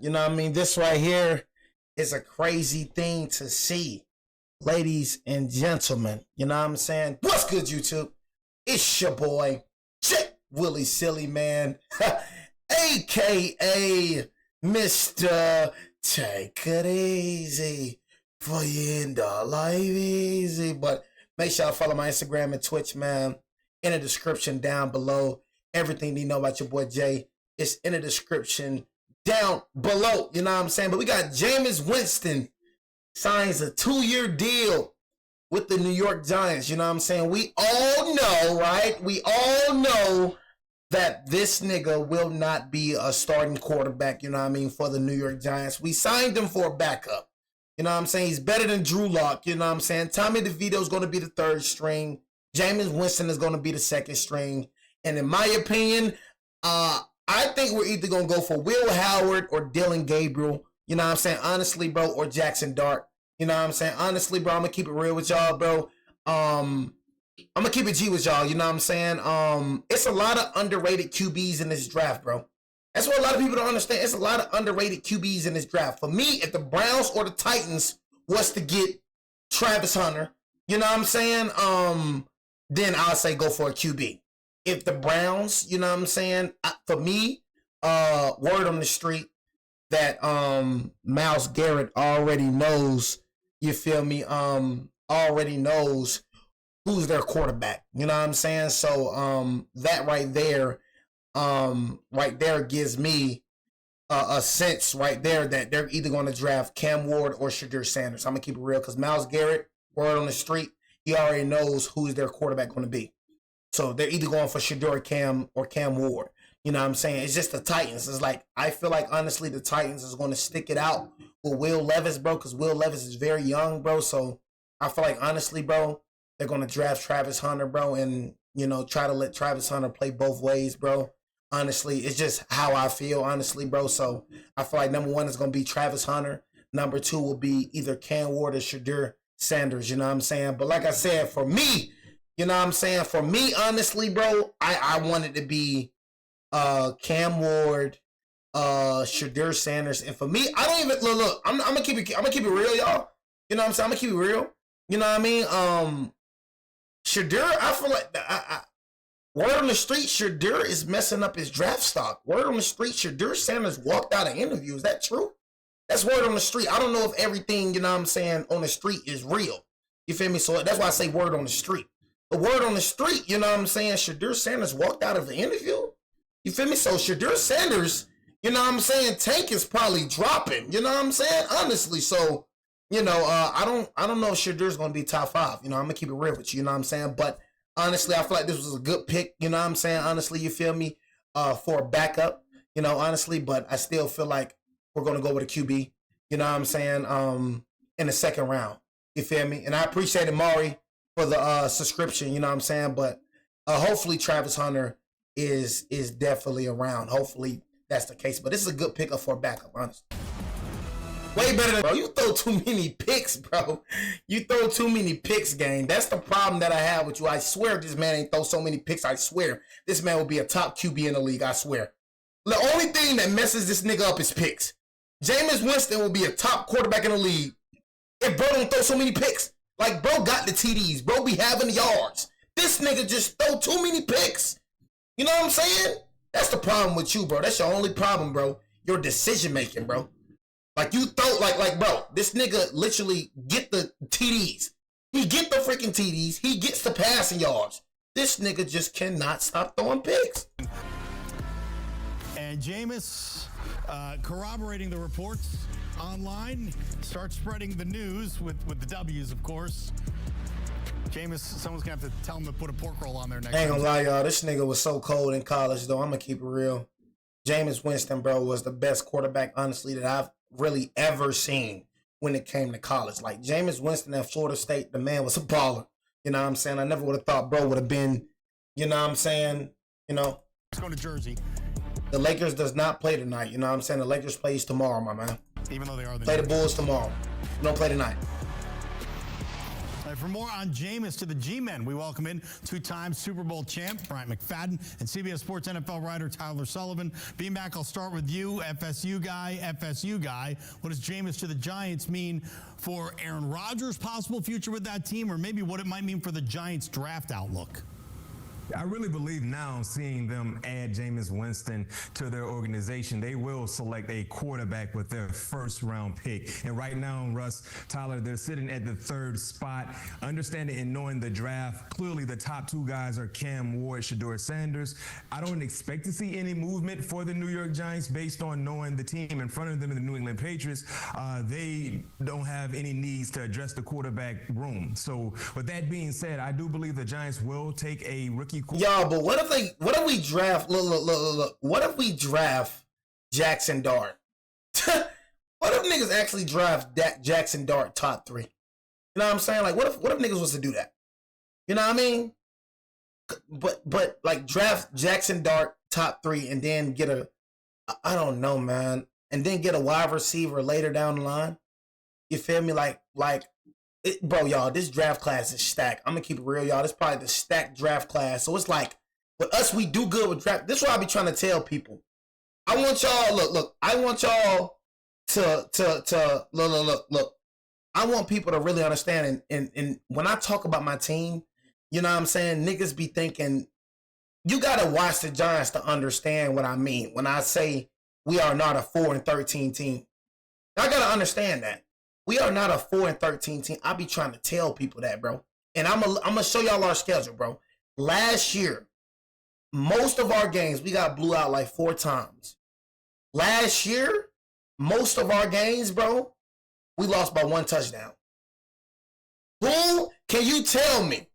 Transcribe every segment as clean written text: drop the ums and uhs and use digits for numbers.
You know what I mean? This right here is a crazy thing to see. Ladies and gentlemen, you know what I'm saying? What's good, YouTube? It's your boy, J. Willie Silly Man, a.k.a. Mr. Take It Easy for you in the life easy. But make sure y'all follow my Instagram and Twitch, man. In the description down below. Everything you know about your boy Jay is in the description down below. You know what I'm saying? But we got Jameis Winston signs a 2-year deal with the New York Giants. You know what I'm saying? We all know, right? We all know that this nigga will not be a starting quarterback, you know what I mean, for the New York Giants. We signed him for a backup. You know what I'm saying? He's better than Drew Lock, you know what I'm saying? Tommy DeVito is going to be the 3rd string. Jameis Winston is going to be the 2nd string. And in my opinion, I think we're either going to go for Will Howard or Dylan Gabriel. You know what I'm saying? Honestly, bro, or Jackson Dart. You know what I'm saying? Honestly, bro, I'm going to keep it real with y'all, bro. I'm going to keep it G with y'all. You know what I'm saying? It's a lot of underrated QBs in this draft, bro. That's what a lot of people don't understand. It's a lot of underrated QBs in this draft. For me, if the Browns or the Titans was to get Travis Hunter, you know what I'm saying? Then I'll say go for a QB. If the Browns, you know what I'm saying? For me, word on the street that Myles Garrett already knows, you feel me? Already knows who's their quarterback. You know what I'm saying? So that right there gives me a sense right there that they're either going to draft Cam Ward or Shadur Sanders. I'm going to keep it real because Myles Garrett, word on the street, he already knows who's their quarterback going to be. So they're either going for Shadur Cam or Cam Ward. You know what I'm saying? It's just the Titans. It's like, I feel like, honestly, the Titans is going to stick it out with Will Levis, bro, because Will Levis is very young, bro. So I feel like, honestly, bro, they're going to draft Travis Hunter, bro, and, you know, try to let Travis Hunter play both ways, bro. Honestly, it's just how I feel, honestly, bro. So I feel like number 1 is going to be Travis Hunter. Number 2 will be either Cam Ward or Shadur Sanders, you know what I'm saying? But like I said, for me, you know what I'm saying? For me, honestly, bro, I want it to be Cam Ward, Shadur Sanders, and for me, I don't even look. I'm gonna keep it real, y'all. You know what I'm saying? I'm gonna keep it real. You know what I mean? Shadur, I feel like word on the street, Shadur is messing up his draft stock. Word on the street, Shadur Sanders walked out of interview. Is that true? That's word on the street. I don't know if everything, you know what I'm saying, on the street is real. You feel me? So that's why I say word on the street. The word on the street, you know what I'm saying, Shadur Sanders walked out of the interview. You feel me? So Shadur Sanders, you know what I'm saying, tank is probably dropping. You know what I'm saying? Honestly. So, you know, I don't know if Shadur's going to be top 5. You know, I'm going to keep it real with you. You know what I'm saying? But honestly, I feel like this was a good pick. You know what I'm saying? Honestly, you feel me? For a backup, you know, honestly. But I still feel like we're going to go with a QB. You know what I'm saying? In the 2nd round. You feel me? And I appreciate it, Maury, for the subscription. You know what I'm saying? But hopefully Travis Hunter is definitely around. Hopefully that's the case. But this is a good pickup for a backup, honestly. Way better than, bro. You throw too many picks, bro. You throw too many picks, gang. That's the problem that I have with you. I swear this man ain't throw so many picks. I swear this man will be a top QB in the league. I swear. The only thing that messes this nigga up is picks. Jameis Winston will be a top quarterback in the league if bro don't throw so many picks. Like, bro got the TDs. Bro be having the yards. This nigga just throw too many picks. You know what I'm saying? That's the problem with you, bro. That's your only problem, bro. Your decision making, bro. Like, you throw, like, bro, this nigga literally get the TDs. He get the freaking TDs. He gets the passing yards. This nigga just cannot stop throwing picks. And Jameis, corroborating the reports online, start spreading the news with the W's, of course. Jameis, someone's gonna have to tell him to put a pork roll on there next. I ain't gonna lie, y'all. This nigga was so cold in college, though. I'm gonna keep it real. Jameis Winston, bro, was the best quarterback, honestly, that I've really ever seen when it came to college. Like, Jameis Winston at Florida State, the man was a baller. You know what I'm saying? I never would have thought bro would have been, you know what I'm saying? You know. Let's go to Jersey. The Lakers does not play tonight. You know what I'm saying? The Lakers plays tomorrow, my man. Even though they are the play the Bulls tomorrow. We don't play tonight. For more on Jameis to the G-Men, we welcome in two-time Super Bowl champ Bryant McFadden and CBS Sports NFL writer Tyler Sullivan. Beanback, I'll start with you, FSU guy. What does Jameis to the Giants mean for Aaron Rodgers' possible future with that team, or maybe what it might mean for the Giants' draft outlook? I really believe now, seeing them add Jameis Winston to their organization, they will select a quarterback with their first-round pick. And right now, Russ, Tyler, they're sitting at the third spot. Understanding and knowing the draft, clearly the top two guys are Cam Ward, Shedeur Sanders. I don't expect to see any movement for the New York Giants based on knowing the team in front of them in the New England Patriots. They don't have any needs to address the quarterback room. So with that being said, I do believe the Giants will take a rookie. Y'all, but what if we draft, look, what if we draft Jackson Dart? What if niggas actually draft Jackson Dart top 3? You know what I'm saying? Like, what if niggas was to do that? You know what I mean? But like draft Jackson Dart top 3 and then get I don't know, man. And then get a wide receiver later down the line. You feel me? Bro, y'all, this draft class is stacked. I'm going to keep it real, y'all. This is probably the stacked draft class. So it's like, with us, we do good with draft. This is what I be trying to tell people. I want y'all, look. I want y'all to look. I want people to really understand. And when I talk about my team, you know what I'm saying? Niggas be thinking, you got to watch the Giants to understand what I mean when I say we are not a 4-13 team. I got to understand that. We are not a 4-13 team. I be trying to tell people that, bro. And I'm gonna show y'all our schedule, bro. Last year, most of our games, we got blew out like 4 times. Last year, most of our games, bro, we lost by 1 touchdown. Who can you tell me?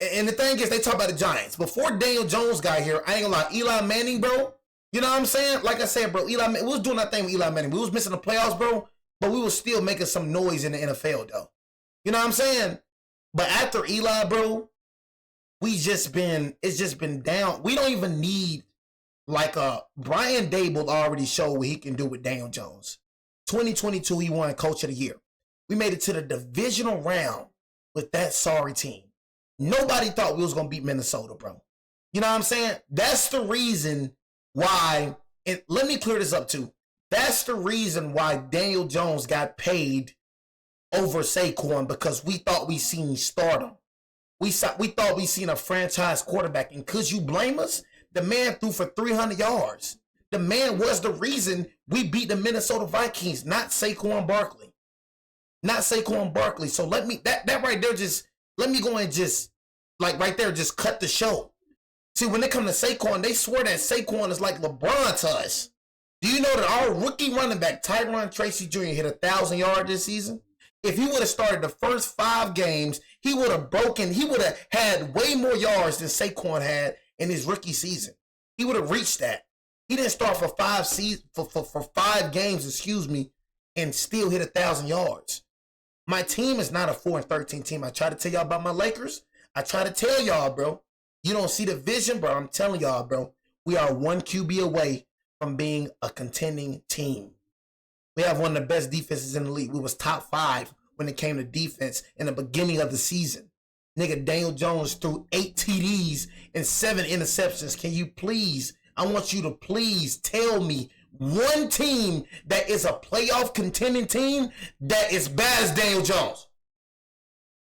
And the thing is, they talk about the Giants. Before Daniel Jones got here, I ain't gonna lie, Eli Manning, bro, you know what I'm saying? Like I said, bro, we was doing that thing with Eli Manning. We was missing the playoffs, bro. But we were still making some noise in the NFL, though. You know what I'm saying? But after Eli, bro, it's just been down. We don't even need, Brian Dable already showed what he can do with Daniel Jones. 2022, he won Coach of the Year. We made it to the divisional round with that sorry team. Nobody thought we was going to beat Minnesota, bro. You know what I'm saying? That's the reason why, and let me clear this up, too. That's the reason why Daniel Jones got paid over Saquon, because we thought we seen stardom. We thought we seen a franchise quarterback. And could you blame us? The man threw for 300 yards. The man was the reason we beat the Minnesota Vikings, not Saquon Barkley. Not Saquon Barkley. So let me right there let me go and just cut the show. See, when it comes to Saquon, they swear that Saquon is like LeBron to us. Do you know that our rookie running back, Tyron Tracy Jr., hit 1,000 yards this season? If he would have started the first 5 games, he would have had way more yards than Saquon had in his rookie season. He would have reached that. He didn't start for 5 games, and still hit 1,000 yards. My team is not a 4-13 team. I try to tell y'all about my Lakers. I try to tell y'all, bro. You don't see the vision, bro. I'm telling y'all, bro. We are 1 QB away from being a contending team. We have one of the best defenses in the league. We was top 5 when it came to defense in the beginning of the season. Nigga, Daniel Jones threw 8 TDs and 7 interceptions. I want you to please tell me one team that is a playoff contending team that is bad as Daniel Jones.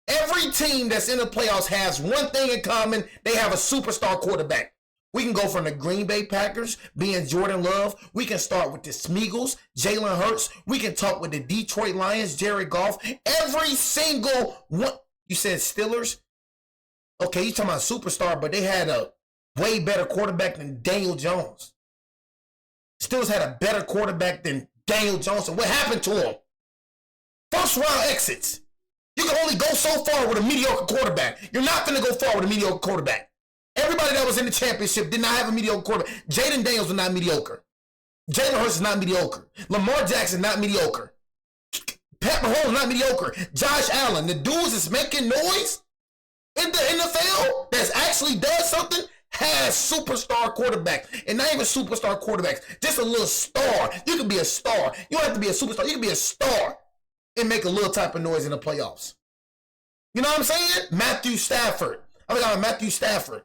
Every team that's in the playoffs has one thing in common. They have a superstar quarterback. We can go from the Green Bay Packers being Jordan Love. We can start with the Smeagol's, Jalen Hurts. We can talk with the Detroit Lions, Jared Goff. Every single one. You said Steelers? Okay, you talking about superstar, but they had a way better quarterback than Daniel Jones. Steelers had a better quarterback than Daniel Jones. And what happened to him? First round exits. You can only go so far with a mediocre quarterback. You're not going to go far with a mediocre quarterback. Everybody that was in the championship did not have a mediocre quarterback. Jaden Daniels was not mediocre. Jalen Hurts is not mediocre. Lamar Jackson not mediocre. Pat Mahomes not mediocre. Josh Allen, the dudes that's making noise in the NFL that actually does something, has superstar quarterback. And not even superstar quarterbacks, just a little star. You can be a star. You don't have to be a superstar. You can be a star and make a little type of noise in the playoffs. You know what I'm saying? Matthew Stafford. I forgot Matthew Stafford.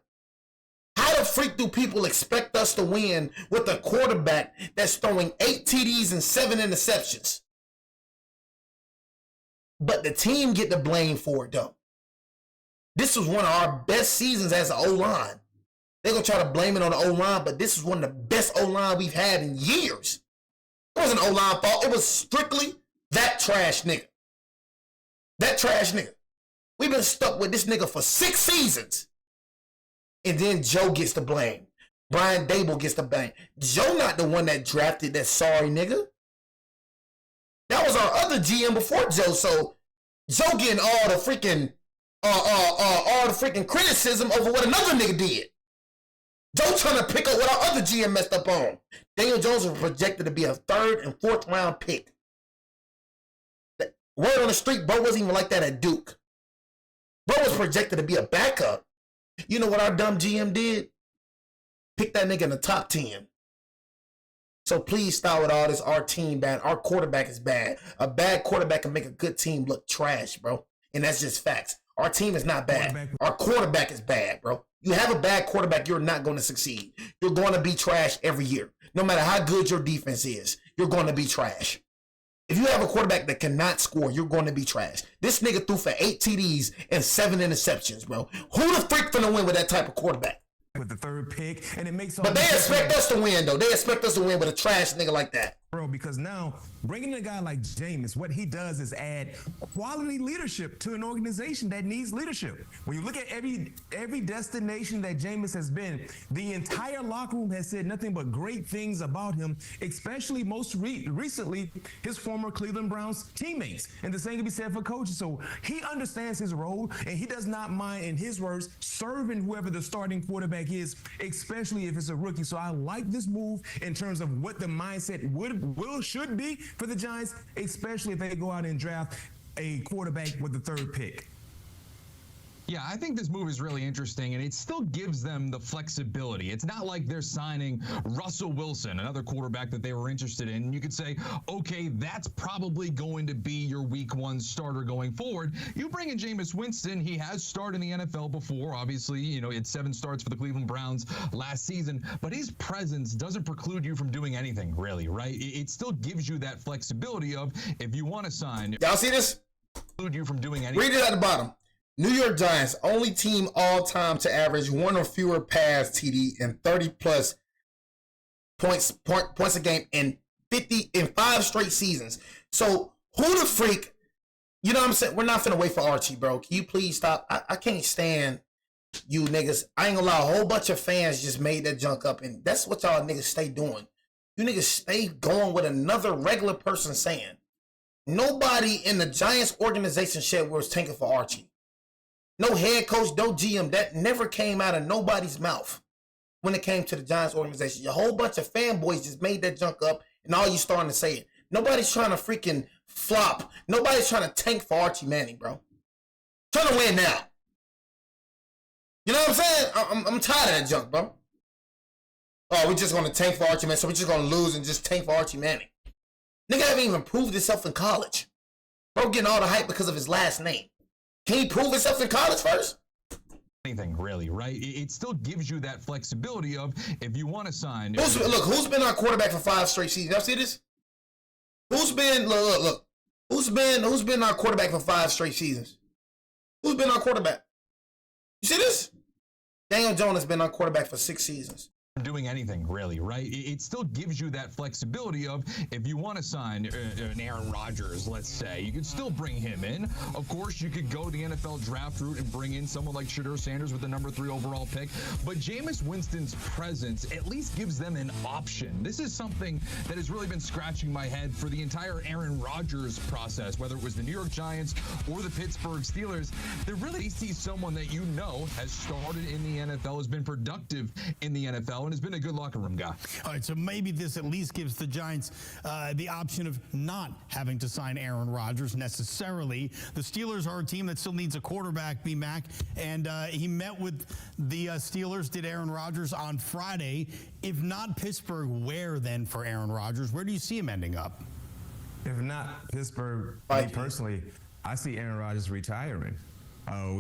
How the freak do people expect us to win with a quarterback that's throwing 8 TDs and 7 interceptions? But the team get the blame for it, though. This was one of our best seasons as an O-line. They're going to try to blame it on the O-line, but this is one of the best O-line we've had in years. It wasn't O-line fault. It was strictly that trash nigga. That trash nigga. We've been stuck with this nigga for 6 seasons. And then Joe gets the blame. Brian Dable gets the blame. Joe not the one that drafted that sorry nigga. That was our other GM before Joe. So Joe getting all the freaking criticism over what another nigga did. Joe trying to pick up what our other GM messed up on. Daniel Jones was projected to be a 3rd and 4th round pick. The word on the street, bro wasn't even like that at Duke. Bro was projected to be a backup. You know what our dumb GM did? Pick that nigga in the top 10. So please stop with all this. Our team bad. Our quarterback is bad. A bad quarterback can make a good team look trash, bro. And that's just facts. Our team is not bad. Our quarterback is bad, bro. You have a bad quarterback, you're not going to succeed. You're going to be trash every year. No matter how good your defense is, you're going to be trash. If you have a quarterback that cannot score, you're going to be trash. This nigga threw for 8 TDs and 7 interceptions, bro. Who the freak finna win with that type of quarterback? With the 3rd pick, and it makes all. But they expect us to win, though. They expect us to win with a trash nigga like that. Bro, because now bringing in a guy like Jameis, what he does is add quality leadership to an organization that needs leadership. When you look at every destination that Jameis has been, the entire locker room has said nothing but great things about him, especially most recently his former Cleveland Browns teammates. And the same can be said for coaches. So he understands his role, and he does not mind, in his words, serving whoever the starting quarterback is, especially if it's a rookie. So I like this move in terms of what the mindset should be for the Giants, especially if they go out and draft a quarterback with the 3rd pick. Yeah, I think this move is really interesting, and it still gives them the flexibility. It's not like they're signing Russell Wilson, another quarterback that they were interested in. You could say, okay, that's probably going to be your week 1 starter going forward. You bring in Jameis Winston. He has started in the NFL before. Obviously, you know, he had 7 starts for the Cleveland Browns last season, but his presence doesn't preclude you from doing anything, really, right? It still gives you that flexibility of, if you want to sign, y'all see this? Preclude you from doing anything. Read it at the bottom. New York Giants, only team all time to average 1 or fewer pass TD and 30+ points a game in 5 straight seasons. So who the freak? You know what I'm saying? We're not finna wait for Archie, bro. Can you please stop? I can't stand you niggas. I ain't gonna lie, a whole bunch of fans just made that junk up, and that's what y'all niggas stay doing. You niggas stay going with another regular person saying. Nobody in the Giants organization said was tanking for Archie. No head coach, no GM. That never came out of nobody's mouth when it came to the Giants organization. A whole bunch of fanboys just made that junk up, and all you starting to say it. Nobody's trying to freaking flop. Nobody's trying to tank for Archie Manning, bro. Trying to win now. You know what I'm saying? I'm tired of that junk, bro. Oh, we're just going to tank for Archie Manning, so we're just going to lose and just tank for Archie Manning. Nigga haven't even proved himself in college. Bro getting all the hype because of his last name. Can he prove himself in college first? Anything, really, right? It still gives you that flexibility of, if you want to sign. Who's been our quarterback for 5 straight seasons? Y'all see this? Who's been Who's been our quarterback for 5 straight seasons? Who's been our quarterback? You see this? Daniel Jones has been our quarterback for 6 seasons. Doing anything, really, right? It still gives you that flexibility of, if you want to sign an Aaron Rodgers, let's say, you could still bring him in. Of course, you could go the NFL draft route and bring in someone like Shedeur Sanders with the number 3 overall pick. But Jameis Winston's presence at least gives them an option. This is something that has really been scratching my head for the entire Aaron Rodgers process, whether it was the New York Giants or the Pittsburgh Steelers. They really see someone that you know has started in the NFL, has been productive in the NFL, and has been a good locker room guy. All right, so maybe this at least gives the Giants the option of not having to sign Aaron Rodgers necessarily. The Steelers are a team that still needs a quarterback, B-Mac, and he met with the Steelers, did Aaron Rodgers on Friday. If not Pittsburgh, where then for Aaron Rodgers? Where do you see him ending up? If not Pittsburgh, me personally, I see Aaron Rodgers retiring.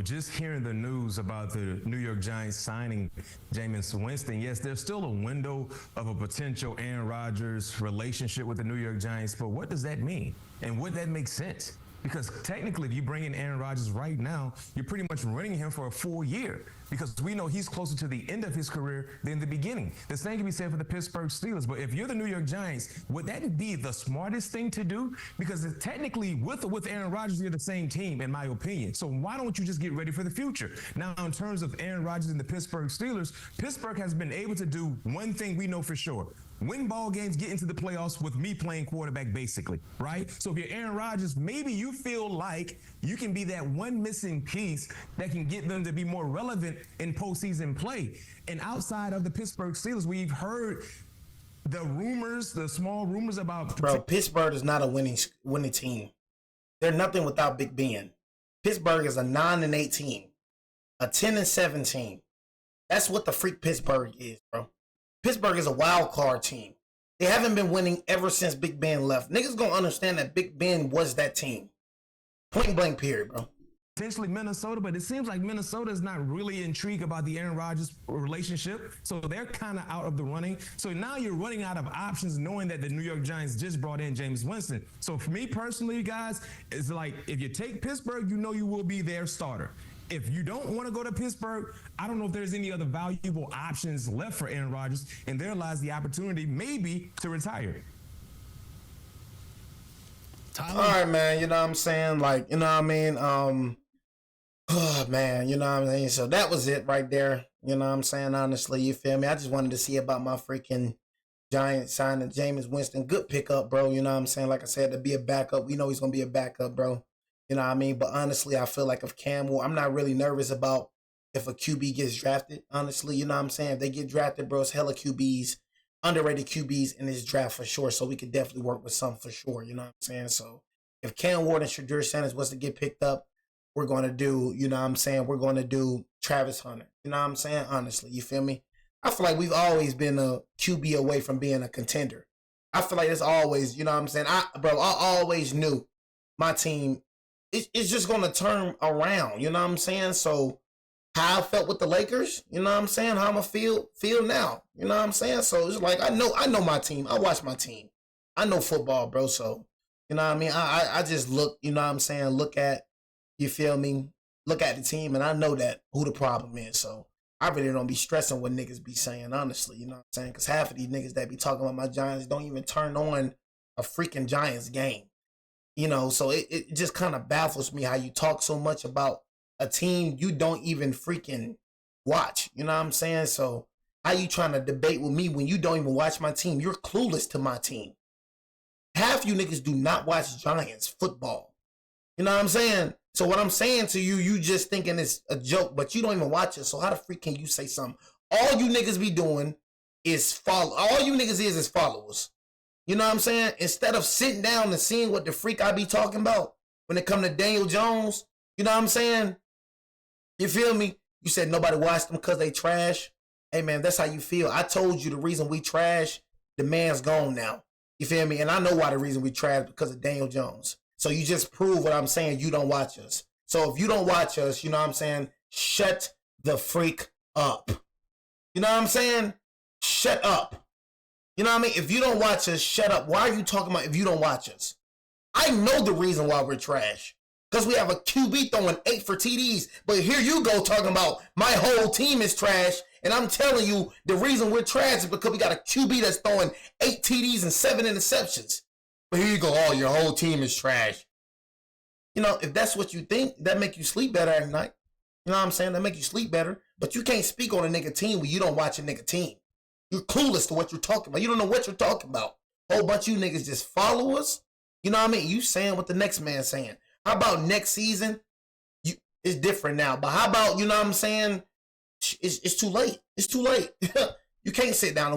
Just hearing the news about the New York Giants signing Jameis Winston, yes, there's still a window of a potential Aaron Rodgers relationship with the New York Giants, but what does that mean? And would that make sense? Because technically, if you bring in Aaron Rodgers right now, you're pretty much running him for a full year because we know he's closer to the end of his career than the beginning. The same can be said for the Pittsburgh Steelers. But if you're the New York Giants, would that be the smartest thing to do? Because technically, with Aaron Rodgers, you're the same team, in my opinion. So why don't you just get ready for the future? Now, in terms of Aaron Rodgers and the Pittsburgh Steelers, Pittsburgh has been able to do one thing we know for sure. Win ball games, get into the playoffs with me playing quarterback, basically, right? So if you're Aaron Rodgers, maybe you feel like you can be that one missing piece that can get them to be more relevant in postseason play. And outside of the Pittsburgh Steelers, we've heard the rumors, the small rumors about... Bro, Pittsburgh is not a winning team. They're nothing without Big Ben. Pittsburgh is a 9-8 team, a 10-7 team. That's what the freak Pittsburgh is, bro. Pittsburgh is a wild card team. They haven't been winning ever since Big Ben left. Niggas gonna understand that Big Ben was that team. Point blank period, bro. Potentially Minnesota, but it seems like Minnesota is not really intrigued about the Aaron Rodgers relationship. So they're kind of out of the running. So now you're running out of options knowing that the New York Giants just brought in Jameis Winston. So for me personally, guys, it's like if you take Pittsburgh, you know you will be their starter. If you don't want to go to Pittsburgh, I don't know if there's any other valuable options left for Aaron Rodgers, and there lies the opportunity maybe to retire. Tyler? All right, man, you know what I'm saying? Like, you know what I mean? Oh, man, you know what I mean? So that was it right there. You know what I'm saying? Honestly, you feel me? I just wanted to see about my freaking Giants signing Jameis Winston. Good pickup, bro. You know what I'm saying? Like I said, to be a backup, we know he's going to be a backup, bro. You know what I mean? But honestly, I feel like if I'm not really nervous about if a QB gets drafted. Honestly, you know what I'm saying? If they get drafted, bro, it's hella QBs, underrated QBs in this draft for sure. So we could definitely work with some for sure. You know what I'm saying? So if Cam Ward and Shadur Sanders was to get picked up, we're going to do, you know what I'm saying? We're going to do Travis Hunter. You know what I'm saying? Honestly, you feel me? I feel like we've always been a QB away from being a contender. I feel like it's always, you know what I'm saying? I always knew my team, it's just going to turn around. You know what I'm saying? So how I felt with the Lakers, you know what I'm saying? How I'm going to feel now. You know what I'm saying? So it's like, I know my team. I watch my team. I know football, bro. So, you know what I mean? I just look, you know what I'm saying? Look at, you feel me? Look at the team, and I know that who the problem is. So I really don't be stressing what niggas be saying, honestly. You know what I'm saying? Because half of these niggas that be talking about my Giants don't even turn on a freaking Giants game. You know, so it just kind of baffles me how you talk so much about a team you don't even freaking watch. You know what I'm saying? So how you trying to debate with me when you don't even watch my team? You're clueless to my team. Half you niggas do not watch Giants football. You know what I'm saying? So what I'm saying to you, you just thinking it's a joke, but you don't even watch it. So how the freak can you say something? All you niggas be doing is follow. All you niggas is followers. You know what I'm saying? Instead of sitting down and seeing what the freak I be talking about when it come to Daniel Jones, you know what I'm saying? You feel me? You said nobody watched them because they trash. Hey, man, that's how you feel. I told you the reason we trash, the man's gone now. You feel me? And I know why the reason we trash because of Daniel Jones. So you just prove what I'm saying. You don't watch us. So if you don't watch us, you know what I'm saying? Shut the freak up. You know what I'm saying? Shut up. You know what I mean? If you don't watch us, shut up. Why are you talking about if you don't watch us? I know the reason why we're trash. Because we have a QB throwing 8 for TDs. But here you go talking about my whole team is trash. And I'm telling you, the reason we're trash is because we got a QB that's throwing 8 TDs and 7 interceptions. But here you go, oh, your whole team is trash. You know, if that's what you think, that make you sleep better at night. You know what I'm saying? That make you sleep better. But you can't speak on a nigga team when you don't watch a nigga team. You're clueless to what you're talking about. You don't know what you're talking about. Whole bunch of you niggas just follow us. You know what I mean? You saying what the next man's saying. How about next season? It's different now. But how about, you know what I'm saying? It's too late. It's too late. You can't sit down and